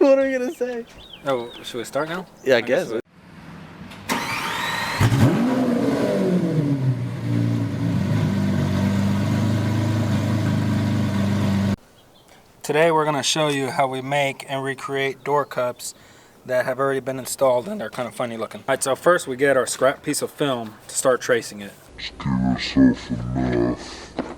What are we gonna say? Oh, should we start now? Yeah, I guess. Today we're going to show you how we make and recreate door cups that have already been installed and they're kind of funny looking. Alright, so first we get our scrap piece of film to start tracing it. Just give yourself enough